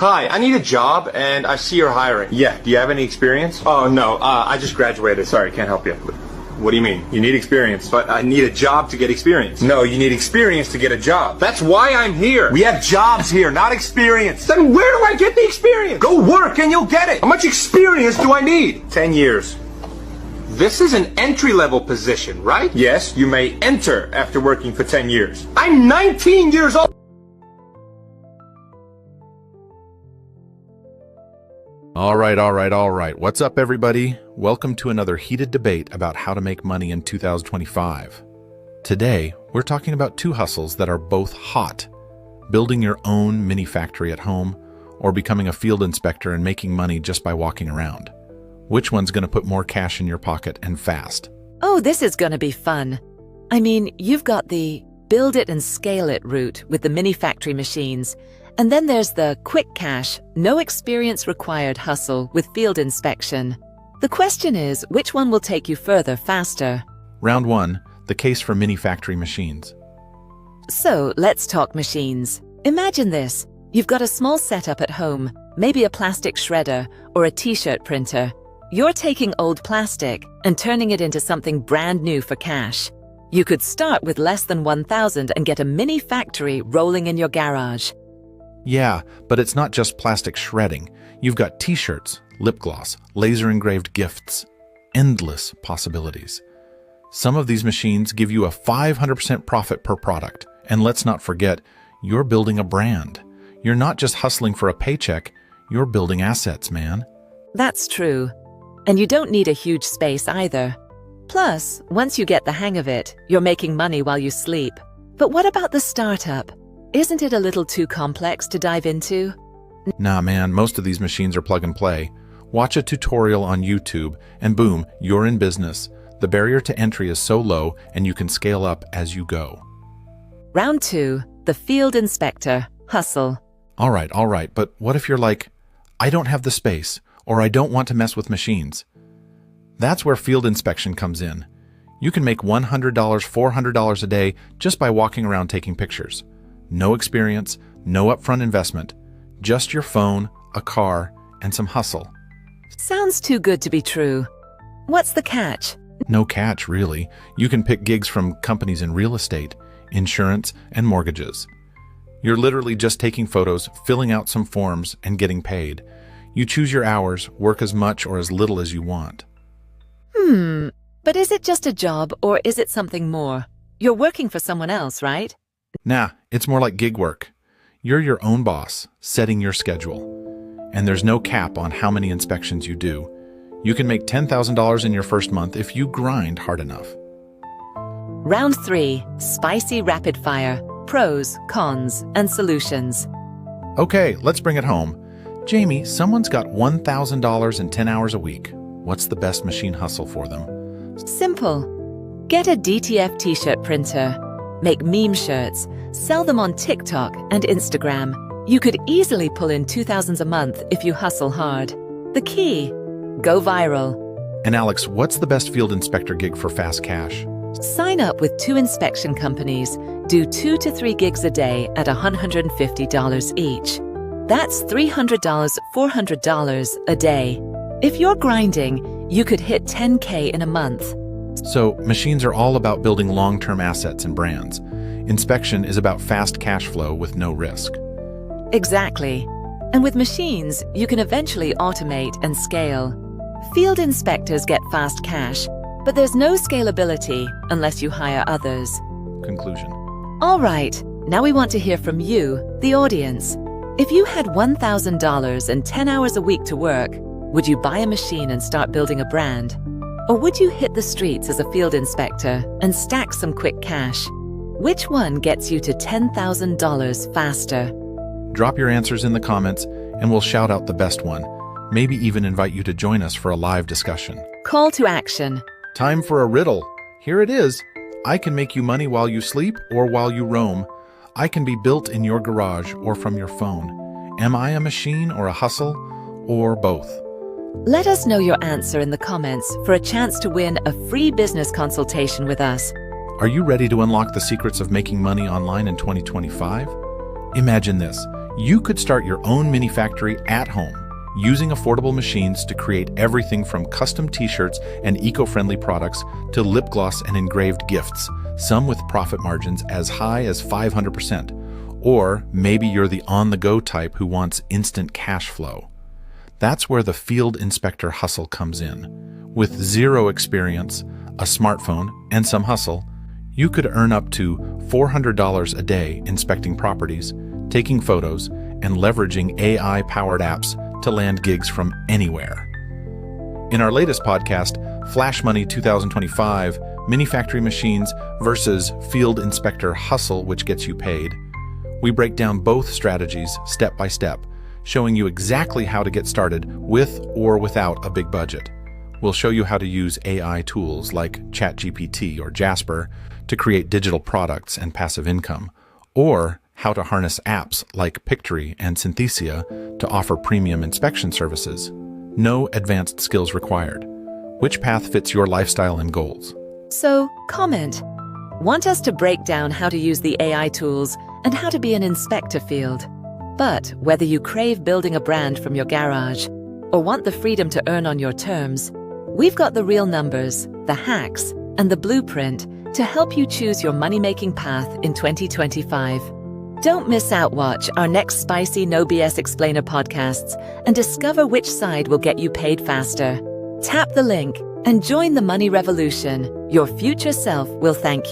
Hi, I need a job, and I see you're hiring. Yeah, do you have any experience? Oh, no, I just graduated. Sorry, can't help you. What do you mean? You need experience. But I need a job to get experience. No, you need experience to get a job. That's why I'm here. We have jobs here, not experience. Then where do I get the experience? Go work and you'll get it. How much experience do I need? 10 years. This is an entry-level position, right? Yes, you may enter after working for 10 years. I'm 19 years old. All right. What's up, everybody? Welcome to another heated debate about how to make money in 2025. Today, we're talking about two hustles that are both hot: building your own mini factory at home or becoming a field inspector and making money just by walking around. Which one's going to put more cash in your pocket and fast? Oh, this is going to be fun. I mean, you've got the build it and scale it route with the mini factory machines. And then there's the quick cash, no experience required hustle with field inspection. The question is, which one will take you further faster? Round one, the case for mini factory machines. So let's talk machines. Imagine this. You've got a small setup at home, maybe a plastic shredder or a t-shirt printer. You're taking old plastic and turning it into something brand new for cash. You could start with less than $1,000 and get a mini factory rolling in your garage. Yeah, but it's not just plastic shredding. You've got t-shirts, lip gloss, laser-engraved gifts. Endless possibilities. Some of these machines give you a 500% profit per product. And let's not forget, you're building a brand. You're not just hustling for a paycheck, you're building assets, man. That's true. And you don't need a huge space either. Plus, once you get the hang of it, you're making money while you sleep. But what about the startup? Isn't it a little too complex to dive into? Nah, man, most of these machines are plug and play. Watch a tutorial on YouTube, and boom, you're in business. The barrier to entry is so low, and you can scale up as you go. Round two, the field inspector, hustle. All right, but what if you're like, I don't have the space, or I don't want to mess with machines? That's where field inspection comes in. You can make $100, $400 a day just by walking around taking pictures. No experience, no upfront investment, just your phone, a car, and some hustle. Sounds too good to be true. What's the catch? No catch, really. You can pick gigs from companies in real estate, insurance, and mortgages. You're literally just taking photos, filling out some forms, and getting paid. You choose your hours, work as much or as little as you want. But is it just a job or is it something more? You're working for someone else, right? Nah, it's more like gig work. You're your own boss, setting your schedule. And there's no cap on how many inspections you do. You can make $10,000 in your first month if you grind hard enough. Round three, spicy rapid fire, pros, cons, and solutions. Okay, let's bring it home. Jamie, someone's got $1,000 and 10 hours a week. What's the best machine hustle for them? Simple. Get a DTF t-shirt printer. Make meme shirts, sell them on TikTok and Instagram. You could easily pull in $2,000 a month if you hustle hard. The key, go viral. And Alex, what's the best field inspector gig for fast cash? Sign up with 2 inspection companies, do 2 to 3 gigs a day at $150 each. That's $300, $400 a day. If you're grinding, you could hit $10K in a month. So, machines are all about building long-term assets and brands. Inspection is about fast cash flow with no risk. Exactly. And with machines, you can eventually automate and scale. Field inspectors get fast cash, but there's no scalability unless you hire others. Conclusion. All right, now we want to hear from you, the audience. If you had $1,000 and 10 hours a week to work, would you buy a machine and start building a brand? Or would you hit the streets as a field inspector and stack some quick cash? Which one gets you to $10,000 faster? Drop your answers in the comments and we'll shout out the best one. Maybe even invite you to join us for a live discussion. Call to action. Time for a riddle. Here it is. I can make you money while you sleep or while you roam. I can be built in your garage or from your phone. Am I a machine or a hustle or both? Let us know your answer in the comments for a chance to win a free business consultation with us. Are you ready to unlock the secrets of making money online in 2025? Imagine this. You could start your own mini factory at home, using affordable machines to create everything from custom t-shirts and eco-friendly products to lip gloss and engraved gifts, some with profit margins as high as 500%. Or maybe you're the on-the-go type who wants instant cash flow. That's where the field inspector hustle comes in. With zero experience, a smartphone, and some hustle, you could earn up to $400 a day inspecting properties, taking photos, and leveraging AI-powered apps to land gigs from anywhere. In our latest podcast, Flash Money 2025, Mini Factory Machines versus Field Inspector Hustle, which gets you paid, we break down both strategies step by step, showing you exactly how to get started with or without a big budget. We'll show you how to use AI tools like ChatGPT or Jasper to create digital products and passive income, or how to harness apps like Pictory and Synthesia to offer premium inspection services. No advanced skills required. Which path fits your lifestyle and goals? So, comment. Want us to break down how to use the AI tools and how to be an inspector field? But whether you crave building a brand from your garage or want the freedom to earn on your terms, we've got the real numbers, the hacks, and the blueprint to help you choose your money-making path in 2025. Don't miss out. Watch our next spicy No BS Explainer podcasts and discover which side will get you paid faster. Tap the link and join the money revolution. Your future self will thank you.